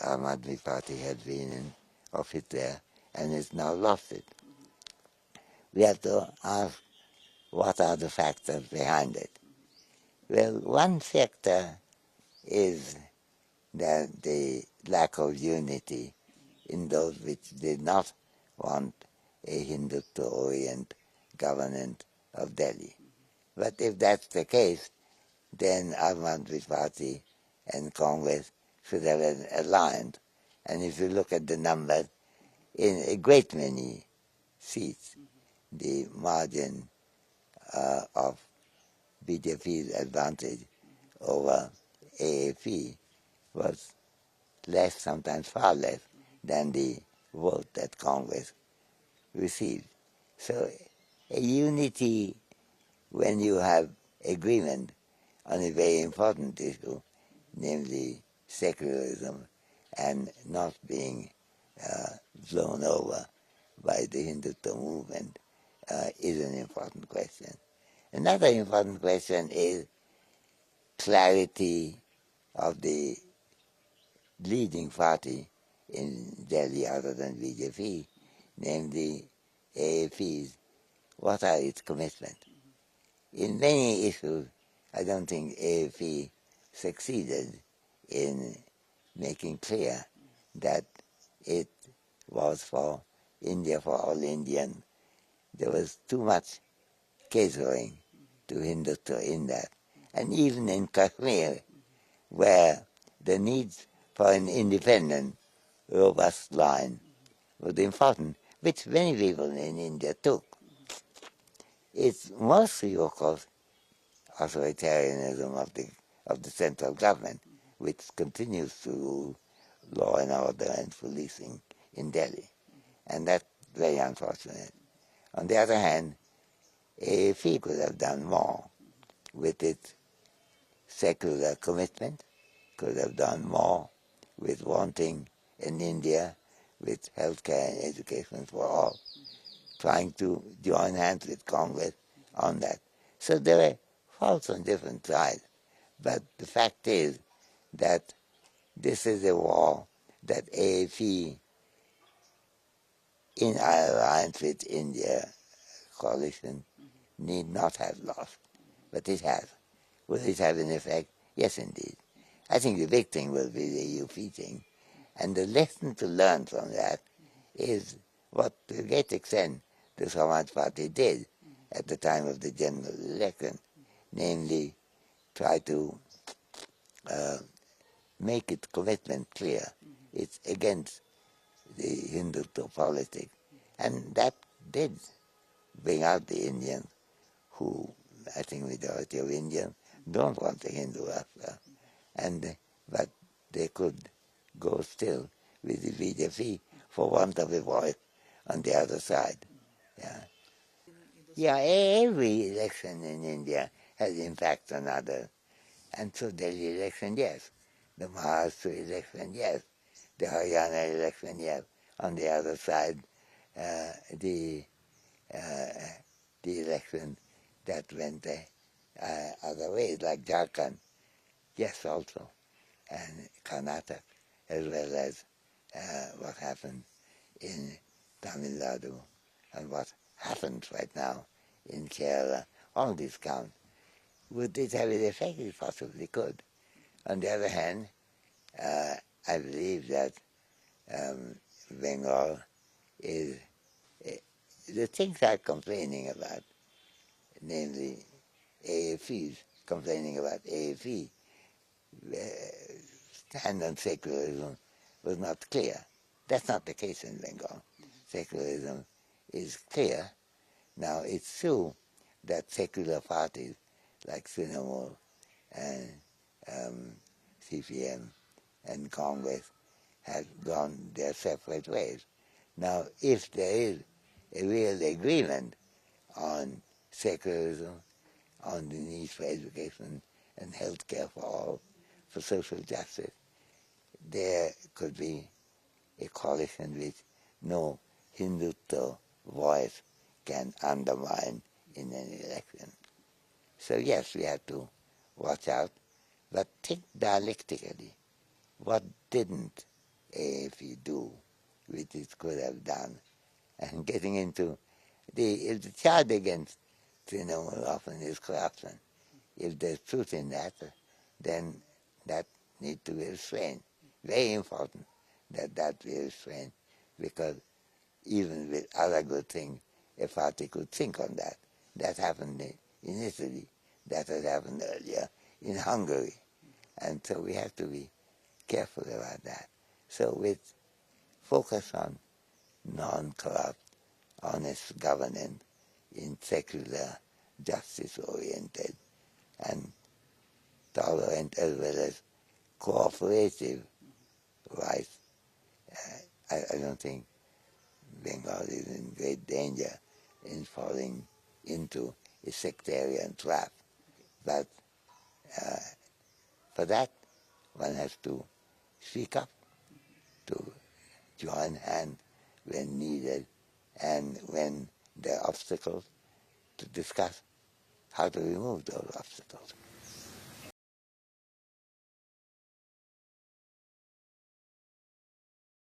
Aam Admi Party had been in office there and has now lost it. We have to ask, what are the factors behind it? Well, one factor is that the lack of unity in those which did not want a Hindutva-orient government of Delhi. But if that's the case, then Aam Admi Party and Congress should have an alliance. And if you look at the numbers, in a great many seats, the margin of BJP's advantage over AAP was less, sometimes far less, than the vote that Congress received. So a unity, when you have agreement on a very important issue, namely secularism, and not being blown over by the Hindutva movement, is an important question. Another important question is clarity of the leading party in Delhi other than BJP, namely AAP's. What are its commitments? In many issues, I don't think AAP succeeded in making clear that it was for India, for all Indians. There was too much catering to Hindutva in that. And even in Kashmir, where the need for an independent, robust line was important, which many people in India took. It's mostly, of course, authoritarianism of the central government, which continues to rule law and order and policing in Delhi. And that's very unfortunate. On the other hand, AAP could have done more with its secular commitment, could have done more with wanting an India with healthcare and education for all, trying to join hands with Congress on that. So there are faults on different sides, but the fact is that this is a war that AAP, in our alliance with India coalition, need not have lost, but it has. Will it have an effect? Yes, indeed. I think the big thing will be the UP thing, and the lesson to learn from that is what, to a great extent, the Samaj Party did at the time of the general election, namely try to make its commitment clear. It's against the Hindutva politics, and that did bring out the Indians who, I think majority of Indians, don't want a Hindu Rashtra, but they could go still with the BJP for want of a voice on the other side. Yeah, every election in India has impact on others, and so Delhi election, yes. The Maharashtra election, yes. The Haryana election, yes. On the other side, the election that went other ways, like Jharkhand, yes, also, and Karnataka, as well as what happened in Tamil Nadu, and what happens right now in Kerala. All these count. Would it have an effect? It possibly could. On the other hand, I believe that Bengal is the things I'm complaining about, namely AAP's complaining about AAP, stand on secularism was not clear. That's not the case in Bengal. Secularism is clear. Now, it's true that secular parties like Trinamool and CPM and Congress have gone their separate ways. Now, if there is a real agreement on secularism, on the need for education and health care for all, for social justice, there could be a coalition which no Hindutva voice can undermine in an election. So yes, we have to watch out, but think dialectically. What didn't AAP do, which it could have done, and getting into if the charge against Trinamool often is corruption. If there's truth in that, then that needs to be restrained. Very important that be restrained, because even with other good things, a party could think on that. That happened in Italy. That had happened earlier in Hungary. And so we have to be careful about that. So with focus on non-corrupt, honest governance in secular, justice-oriented, and tolerant as well as cooperative rights, I don't think Bengal is in great danger in falling into a sectarian trap. But for that, one has to speak up, to join hands when needed, and when there are obstacles, to discuss how to remove those obstacles.